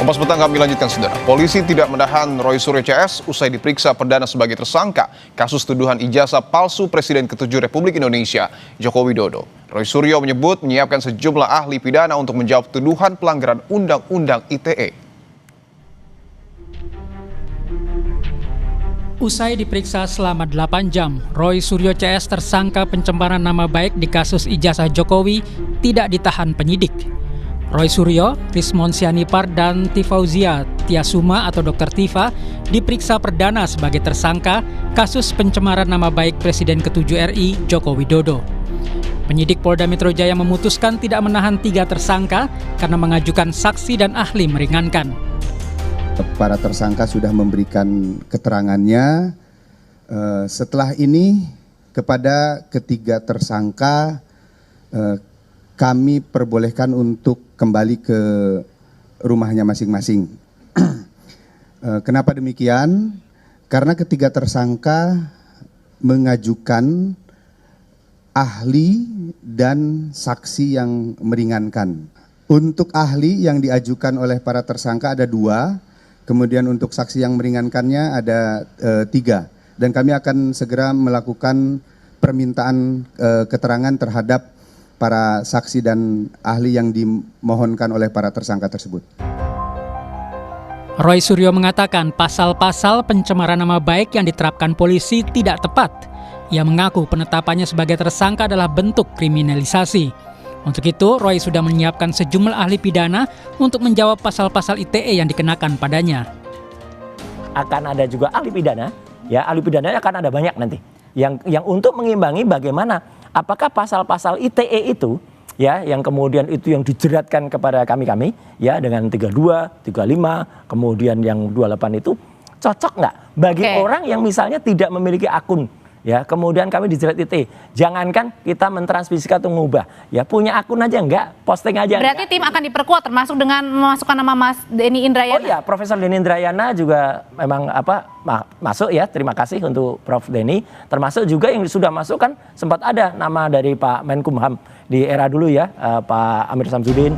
Kompas Petang kami lanjutkan, saudara. Polisi tidak menahan Roy Suryo CS usai diperiksa perdana sebagai tersangka kasus tuduhan ijazah palsu Presiden ke-7 Republik Indonesia, Joko Widodo. Roy Suryo menyebut menyiapkan sejumlah ahli pidana untuk menjawab tuduhan pelanggaran Undang-Undang ITE. Usai diperiksa selama 8 jam, Roy Suryo CS tersangka pencemaran nama baik di kasus ijazah Jokowi tidak ditahan penyidik. Roy Suryo, Rismon Sianipar, dan Tifauzia Tiasuma atau Dr. Tifa diperiksa perdana sebagai tersangka kasus pencemaran nama baik Presiden ke-7 RI Joko Widodo. Penyidik Polda Metro Jaya memutuskan tidak menahan 3 tersangka karena mengajukan saksi dan ahli meringankan. Para tersangka sudah memberikan keterangannya. Setelah ini kepada ketiga tersangka kami perbolehkan untuk kembali ke rumahnya masing-masing. Kenapa demikian? Karena ketiga tersangka mengajukan ahli dan saksi yang meringankan. Untuk ahli yang diajukan oleh para tersangka ada 2, kemudian untuk saksi yang meringankannya ada 3. Dan kami akan segera melakukan permintaan keterangan terhadap para saksi dan ahli yang dimohonkan oleh para tersangka tersebut. Roy Suryo mengatakan pasal-pasal pencemaran nama baik yang diterapkan polisi tidak tepat. Ia mengaku penetapannya sebagai tersangka adalah bentuk kriminalisasi. Untuk itu, Roy sudah menyiapkan sejumlah ahli pidana untuk menjawab pasal-pasal ITE yang dikenakan padanya. Akan ada juga ahli pidana, ya ahli pidananya akan ada banyak nanti. Yang untuk mengimbangi bagaimana apakah pasal-pasal ITE itu ya yang kemudian itu yang dijeratkan kepada kami ya dengan 32, 35, kemudian yang 28 itu cocok nggak bagi orang yang misalnya tidak memiliki akun ya, kemudian kami dijerat ITE. Jangankan kita mentransmisikan atau mengubah, ya punya akun aja enggak, posting aja. Berarti enggak. tim akan diperkuat termasuk dengan memasukkan nama Mas Denny Indrayana. Oh iya, Profesor Denny Indrayana juga memang masuk ya. Terima kasih untuk Prof Denny. Termasuk juga yang sudah masuk kan sempat ada nama dari Pak Menkumham di era dulu ya, Pak Amir Samsudin.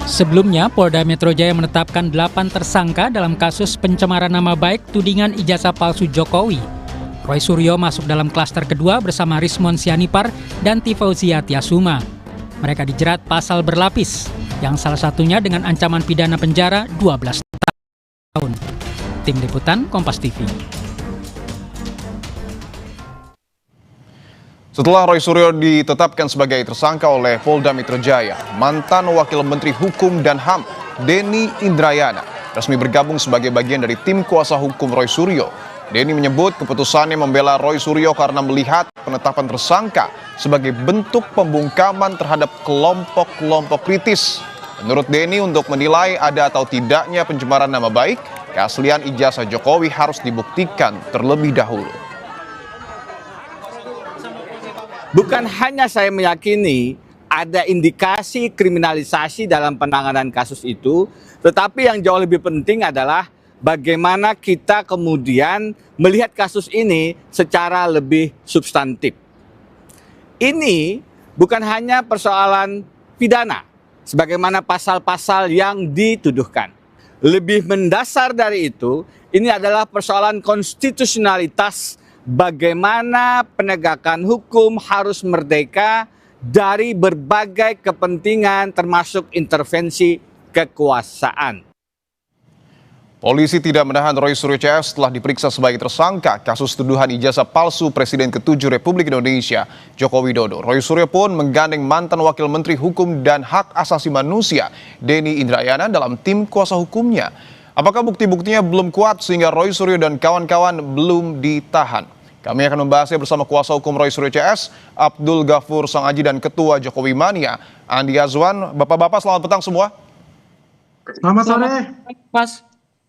Sebelumnya, Polda Metro Jaya menetapkan 8 tersangka dalam kasus pencemaran nama baik tudingan ijazah palsu Jokowi. Roy Suryo masuk dalam klaster kedua bersama Rismon Sianipar dan Tifauzia Tiasuma. Mereka dijerat pasal berlapis, yang salah satunya dengan ancaman pidana penjara 12 tahun. Tim Liputan Kompas TV. Setelah Roy Suryo ditetapkan sebagai tersangka oleh Polda Metro Jaya, mantan Wakil Menteri Hukum dan HAM Denny Indrayana resmi bergabung sebagai bagian dari tim kuasa hukum Roy Suryo. Denny menyebut keputusannya membela Roy Suryo karena melihat penetapan tersangka sebagai bentuk pembungkaman terhadap kelompok-kelompok kritis. Menurut Denny, untuk menilai ada atau tidaknya pencemaran nama baik, keaslian ijazah Jokowi harus dibuktikan terlebih dahulu. Bukan hanya saya meyakini ada indikasi kriminalisasi dalam penanganan kasus itu, tetapi yang jauh lebih penting adalah bagaimana kita kemudian melihat kasus ini secara lebih substantif. Ini bukan hanya persoalan pidana, sebagaimana pasal-pasal yang dituduhkan. Lebih mendasar dari itu, ini adalah persoalan konstitusionalitas bagaimana penegakan hukum harus merdeka dari berbagai kepentingan termasuk intervensi kekuasaan. Polisi tidak menahan Roy Suryo CS setelah diperiksa sebagai tersangka kasus tuduhan ijazah palsu Presiden ke-7 Republik Indonesia, Joko Widodo. Roy Suryo pun menggandeng mantan Wakil Menteri Hukum dan Hak Asasi Manusia, Denny Indrayana, dalam tim kuasa hukumnya. Apakah bukti-buktinya belum kuat sehingga Roy Suryo dan kawan-kawan belum ditahan? Kami akan membahasnya bersama kuasa hukum Roy Suryo CS, Abdul Ghafur Sangaji, dan Ketua Jokowi Mania, Andi Azwan. Bapak-bapak, selamat petang semua. Selamat sore, Mas.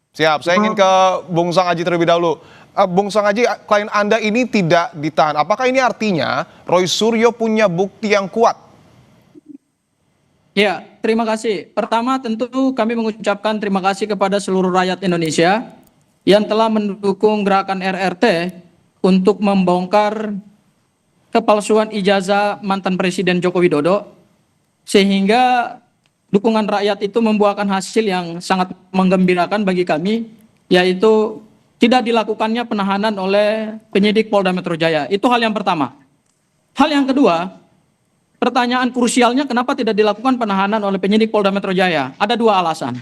Siap, saya ingin ke Bung Sangaji terlebih dahulu. Bung Sangaji, klien Anda ini tidak ditahan. Apakah ini artinya Roy Suryo punya bukti yang kuat? Ya, terima kasih. Pertama tentu kami mengucapkan terima kasih kepada seluruh rakyat Indonesia yang telah mendukung gerakan RRT untuk membongkar kepalsuan ijazah mantan Presiden Joko Widodo, sehingga dukungan rakyat itu membuahkan hasil yang sangat menggembirakan bagi kami, yaitu tidak dilakukannya penahanan oleh penyidik Polda Metro Jaya. Itu hal yang pertama. Hal yang kedua, pertanyaan krusialnya kenapa tidak dilakukan penahanan oleh penyidik Polda Metro Jaya? Ada dua alasan.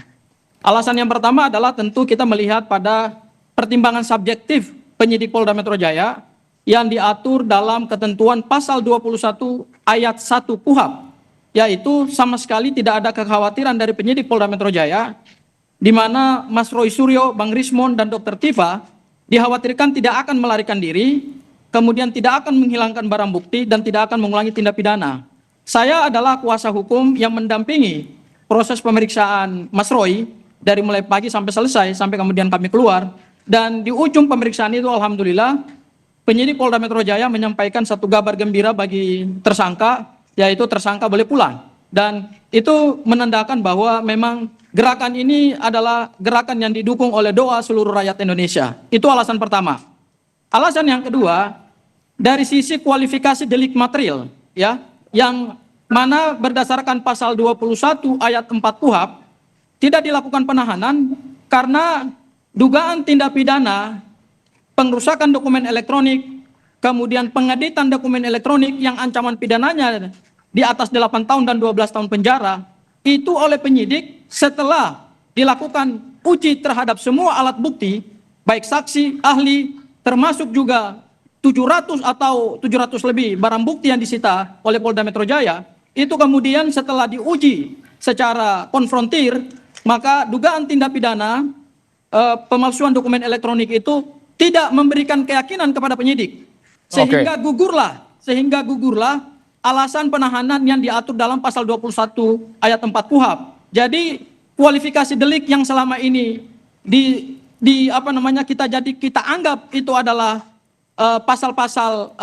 Alasan yang pertama adalah tentu kita melihat pada pertimbangan subjektif penyidik Polda Metro Jaya yang diatur dalam ketentuan pasal 21 ayat 1 KUHP, yaitu sama sekali tidak ada kekhawatiran dari penyidik Polda Metro Jaya di mana Mas Roy Suryo, Bang Rismon, dan Dr. Tifa dikhawatirkan tidak akan melarikan diri, kemudian tidak akan menghilangkan barang bukti, dan tidak akan mengulangi tindak pidana. Saya adalah kuasa hukum yang mendampingi proses pemeriksaan Mas Roy dari mulai pagi sampai selesai, sampai kemudian kami keluar, dan di ujung pemeriksaan itu alhamdulillah penyidik Polda Metro Jaya menyampaikan satu kabar gembira bagi tersangka, yaitu tersangka boleh pulang. Dan itu menandakan bahwa memang gerakan ini adalah gerakan yang didukung oleh doa seluruh rakyat Indonesia. Itu alasan pertama. Alasan yang kedua, dari sisi kualifikasi delik material, ya, yang mana berdasarkan pasal 21 ayat 4 KUHP tidak dilakukan penahanan karena dugaan tindak pidana pengrusakan dokumen elektronik, kemudian pengeditan dokumen elektronik yang ancaman pidananya di atas 8 tahun dan 12 tahun penjara, itu oleh penyidik setelah dilakukan uji terhadap semua alat bukti, baik saksi, ahli, termasuk juga 700 atau 700 lebih barang bukti yang disita oleh Polda Metro Jaya, itu kemudian setelah diuji secara konfrontir, maka dugaan tindak pidana pemalsuan dokumen elektronik itu tidak memberikan keyakinan kepada penyidik, sehingga gugurlah alasan penahanan yang diatur dalam pasal 21 ayat 4 KUHP. Jadi kualifikasi delik yang selama ini kita anggap itu adalah pasal-pasal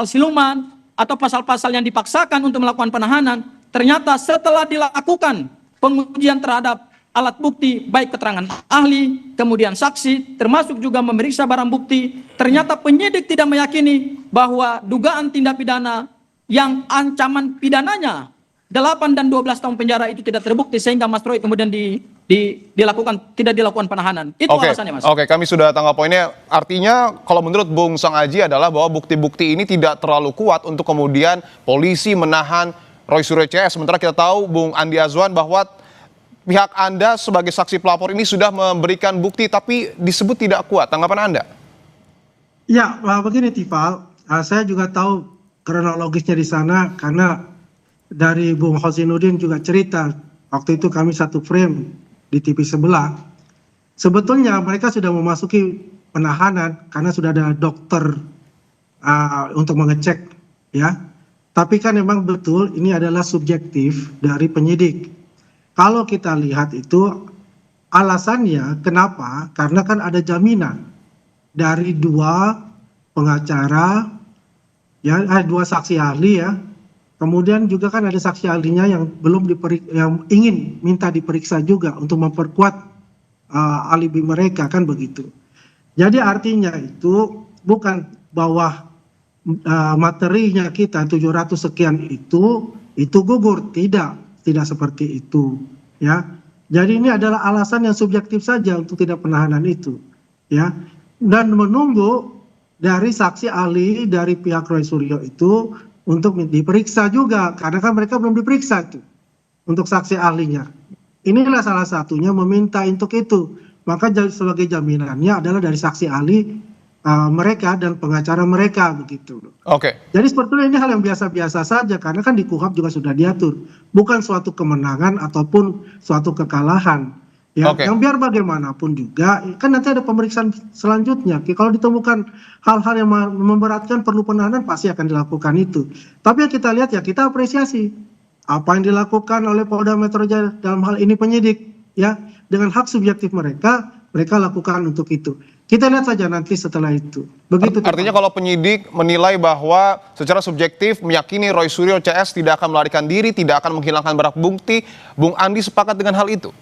siluman atau pasal-pasal yang dipaksakan untuk melakukan penahanan, ternyata setelah dilakukan pengujian terhadap alat bukti, baik keterangan ahli, kemudian saksi, termasuk juga memeriksa barang bukti, ternyata penyidik tidak meyakini bahwa dugaan tindak pidana yang ancaman pidananya 8 dan 12 tahun penjara itu tidak terbukti, sehingga Mas Roy kemudian tidak dilakukan penahanan. Itu alasannya, Mas. Oke, kami sudah tangkap poinnya. Artinya kalau menurut Bung Sang Aji adalah bahwa bukti-bukti ini tidak terlalu kuat untuk kemudian polisi menahan Roy Suryo CS. Sementara kita tahu Bung Andi Azwan bahwa pihak Anda sebagai saksi pelapor ini sudah memberikan bukti tapi disebut tidak kuat. Tanggapan Anda? Ya, begini Tifal, saya juga tahu kronologisnya di sana karena dari Bung Hosinuddin juga cerita, waktu itu kami satu frame di TV sebelah. Sebetulnya mereka sudah memasuki penahanan karena sudah ada dokter untuk mengecek, ya. Tapi kan memang betul ini adalah subjektif dari penyidik. Kalau kita lihat itu alasannya kenapa? Karena kan ada jaminan dari dua pengacara, ya, dua saksi ahli, ya. Kemudian juga kan ada saksi ahlinya yang yang ingin minta diperiksa juga untuk memperkuat alibi mereka, kan begitu. Jadi artinya itu bukan bahwa materinya kita 700 sekian itu gugur, tidak seperti itu, ya. Jadi ini adalah alasan yang subjektif saja untuk tidak penahanan itu, ya. Dan menunggu dari saksi ahli dari pihak Roy Suryo itu untuk diperiksa juga, karena kan mereka belum diperiksa itu untuk saksi ahlinya. Inilah salah satunya meminta untuk itu. Maka sebagai jaminannya adalah dari saksi ahli mereka dan pengacara mereka, begitu. Oke. Jadi sebetulnya ini hal yang biasa-biasa saja karena kan di KUHP juga sudah diatur, bukan suatu kemenangan ataupun suatu kekalahan. Ya, yang biar bagaimanapun juga kan nanti ada pemeriksaan selanjutnya. Kalau ditemukan hal-hal yang memberatkan perlu penahanan pasti akan dilakukan itu. Tapi yang kita lihat ya kita apresiasi apa yang dilakukan oleh Polda Metro Jaya dalam hal ini penyidik, ya, dengan hak subjektif mereka lakukan untuk itu. Kita lihat saja nanti setelah itu. Begitu. Artinya kalau penyidik menilai bahwa secara subjektif meyakini Roy Suryo CS tidak akan melarikan diri, tidak akan menghilangkan barang bukti, Bung Andi sepakat dengan hal itu?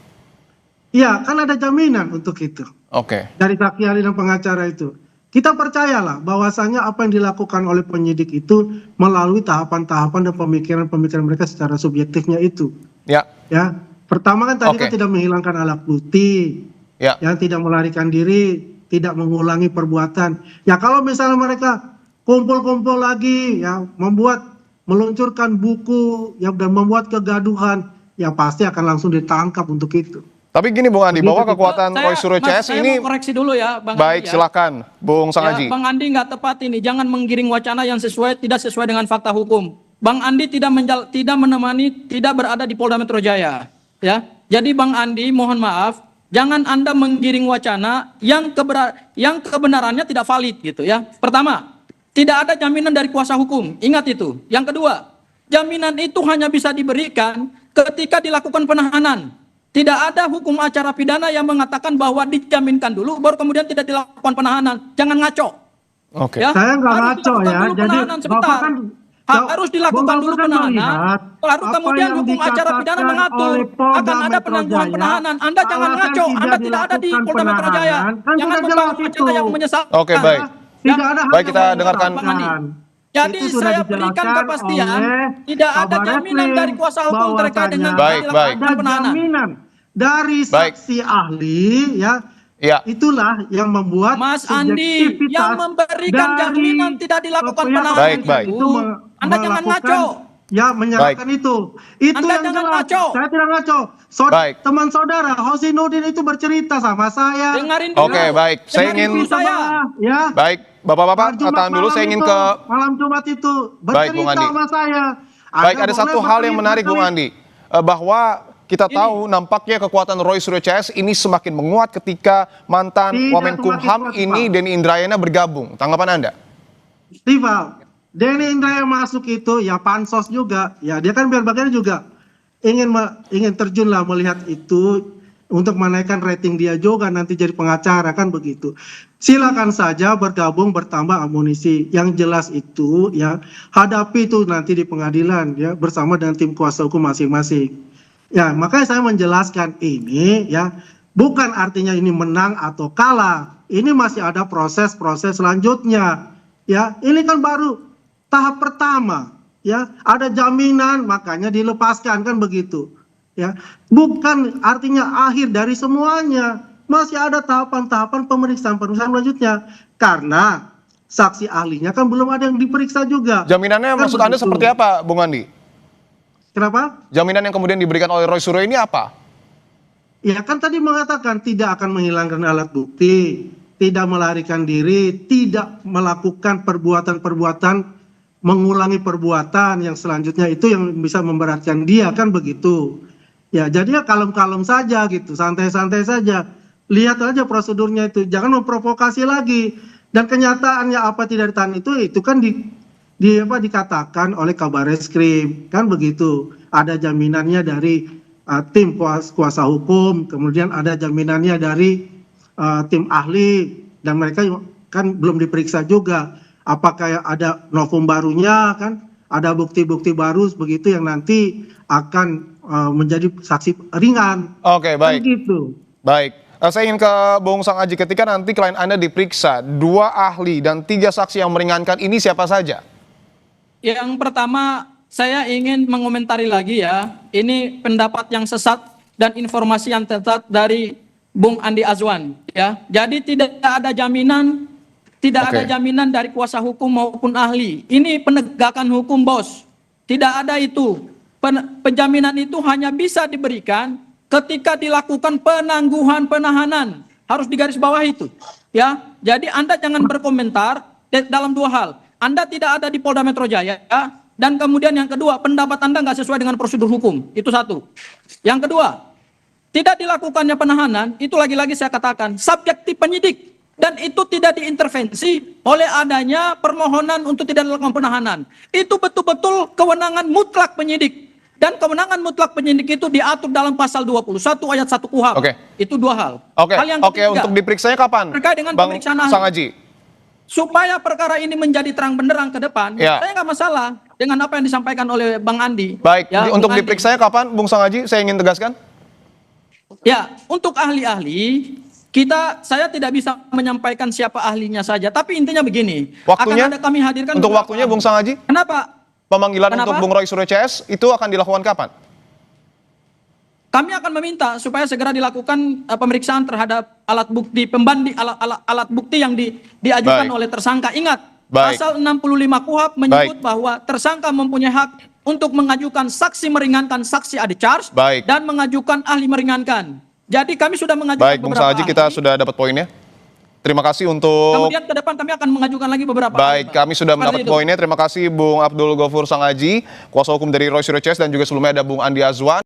Iya, kan ada jaminan untuk itu. Oke. Dari saksi ahli dan pengacara itu. Kita percayalah bahwasanya apa yang dilakukan oleh penyidik itu melalui tahapan-tahapan dan pemikiran-pemikiran mereka secara subjektifnya itu. Ya. Ya, pertama kan tadi Oke. kan tidak menghilangkan alat bukti, Ya. yang tidak melarikan diri, tidak mengulangi perbuatan. Ya kalau misalnya mereka kumpul-kumpul lagi, ya meluncurkan buku, ya dan membuat kegaduhan, ya pasti akan langsung ditangkap untuk itu. Tapi gini Bung Andi, bahwa kekuatan Roy Suryo CS saya ini mau koreksi dulu ya, Bang baik, Andi ya. silakan Bung Sang Ya, Haji. Bang Andi nggak tepat ini, jangan menggiring wacana yang tidak sesuai dengan fakta hukum. Bang Andi tidak menemani, tidak berada di Polda Metro Jaya. Ya, jadi Bang Andi mohon maaf, jangan Anda menggiring wacana yang kebenarannya tidak valid gitu ya. Pertama, tidak ada jaminan dari kuasa hukum, ingat itu. Yang kedua, jaminan itu hanya bisa diberikan ketika dilakukan penahanan. Tidak ada hukum acara pidana yang mengatakan bahwa dijaminkan dulu, baru kemudian tidak dilakukan penahanan. Jangan ngaco. Oke. Ya, Saya nggak harus ngaco dilakukan ya, dulu jadi penahanan sebentar. Bapak kan Harus dilakukan Bapak dulu kan penahanan, melihat baru apa kemudian yang hukum acara pidana dikatakan mengatur oleh Polda akan ada Metro penangguhan Jaya. penahanan. Anda jangan Alasan ngaco, Anda tidak ada di dilakukan Polda Metro Jaya. penahanan, kan Jangan sudah membangun jelas wacana itu. yang menyesalkan. Oke, baik. Tidak ada hal Baik, yang kita dengarkan. Bang Andi. menyesatkan. Jadi Itu sudah saya berikan dijelaskan kepastian, oleh tidak ada Kabar jaminan Eskrim dari kuasa hukum terkait dengan Baik, baik. dilakukan ada penahanan. jaminan dari Baik. saksi ahli, ya. Ya. Itulah yang membuat Mas Andi, subjektivitas yang memberikan dari jaminan tidak dilakukan pihak penahanan Baik, baik. itu Anda jangan melakukan, ngaco. ya menyerahkan itu Anda yang jangan jelas. ngaco. Saya tidak ngaco. Baik. Teman saudara Hosinuddin itu bercerita sama saya. Dengarin dulu. Oke, baik. Saya Dengarin ingin dulu saya. Ya. Baik, Bapak-bapak, Jumat tahan dulu, malam saya ingin itu, ke malam Jumat itu Baik, Bung bercerita Andi. sama saya. Baik, Anda ada boleh satu hal yang menarik Bung berkelit. Andi, bahwa kita tahu nampaknya kekuatan Roy Suryo CS ini semakin menguat ketika mantan Tidak Wamenkumham semakin kuat, ini Pak. Denny Indrayana bergabung. Tanggapan Anda? Rival, Denny Indrayana masuk itu ya pansos juga, ya dia kan biar bagian juga ingin terjun lah melihat itu untuk menaikkan rating dia juga nanti jadi pengacara kan begitu. Silakan saja bergabung bertambah amunisi. Yang jelas itu ya hadapi itu nanti di pengadilan ya bersama dengan tim kuasa hukum masing-masing. Ya makanya saya menjelaskan ini ya bukan artinya ini menang atau kalah. Ini masih ada proses-proses selanjutnya. Ya, ini kan baru tahap pertama, ya. Ada jaminan makanya dilepaskan kan begitu. Ya. Bukan artinya akhir dari semuanya. Masih ada tahapan-tahapan pemeriksaan selanjutnya. Karena saksi ahlinya kan belum ada yang diperiksa juga. Jaminannya Kan maksud Anda begitu. seperti apa, Bung Andi? Kenapa? Jaminan yang kemudian diberikan oleh Roy Suryo ini apa? Ya kan tadi mengatakan tidak akan menghilangkan alat bukti, tidak melarikan diri, tidak melakukan perbuatan-perbuatan, mengulangi perbuatan yang selanjutnya itu yang bisa memberatkan dia kan begitu. Ya jadinya kalem-kalem saja gitu, santai-santai saja. Lihat aja prosedurnya itu, jangan memprovokasi lagi. Dan kenyataannya apa tidak ditahan itu kan dikatakan oleh Kabar Eskrim kan begitu. Ada jaminannya dari tim kuasa hukum, kemudian ada jaminannya dari tim ahli, dan mereka kan belum diperiksa juga. Apakah ada novum barunya kan, ada bukti-bukti baru begitu yang nanti akan menjadi saksi ringan. Oke, baik. Kan gitu. Baik. Saya ingin ke Bung Sang Haji, ketika nanti klien Anda diperiksa, 2 ahli dan 3 saksi yang meringankan ini siapa saja? Yang pertama, saya ingin mengomentari lagi ya, ini pendapat yang sesat dan informasi yang tepat dari Bung Andi Azwan ya. Jadi tidak ada jaminan, ada jaminan dari kuasa hukum maupun ahli. Ini penegakan hukum, Bos. Tidak ada itu. Penjaminan itu hanya bisa diberikan ketika dilakukan penangguhan penahanan. Harus digarisbawahi itu. Ya. Jadi Anda jangan berkomentar dalam 2 hal. Anda tidak ada di Polda Metro Jaya, ya. Dan kemudian yang kedua, pendapat Anda nggak sesuai dengan prosedur hukum. Itu satu. Yang kedua, tidak dilakukannya penahanan, itu lagi-lagi saya katakan, subjektif penyidik. Dan itu tidak diintervensi oleh adanya permohonan untuk tidak dilakukan penahanan. Itu betul-betul kewenangan mutlak penyidik. Dan kewenangan mutlak penyidik itu diatur dalam pasal 21 ayat 1 KUHP. Oke. Itu 2 hal. Oke, Hal yang oke, ketiga, untuk diperiksanya kapan? terkait dengan Bang pemeriksaan ahli. Sang Haji. Supaya perkara ini menjadi terang benderang ke depan, Ya. saya nggak masalah dengan apa yang disampaikan oleh Bang Andi. Baik, Ya, untuk Bung Andi. diperiksanya kapan, Bung Sang Haji? Saya ingin tegaskan. Ya, untuk ahli-ahli, saya tidak bisa menyampaikan siapa ahlinya saja. Tapi intinya begini, Waktunya? akan ada kami hadirkan Untuk beberapa waktunya, ahli. Bung Sang Haji? Kenapa? Pemanggilan Kenapa? untuk Bung Roy Suryo CS itu akan dilakukan kapan? kami akan meminta supaya segera dilakukan pemeriksaan terhadap alat bukti pembanding alat bukti yang diajukan Baik. oleh tersangka. Ingat, Baik. pasal 65 KUHP menyebut bahwa tersangka mempunyai hak untuk mengajukan saksi meringankan saksi ade charge Baik. dan mengajukan ahli meringankan. Jadi kami sudah mengajukan Baik, Bung beberapa Sangaji, ahli. kita sudah dapat poinnya. Terima kasih untuk... Kemudian ke depan kami akan mengajukan lagi beberapa Baik, ahli, Pak. kami sudah Seperti mendapat itu. poinnya. Terima kasih Bung Abdul Ghafur Sangaji, kuasa hukum dari Roy Suryo CS, dan juga sebelumnya ada Bung Andi Azwan.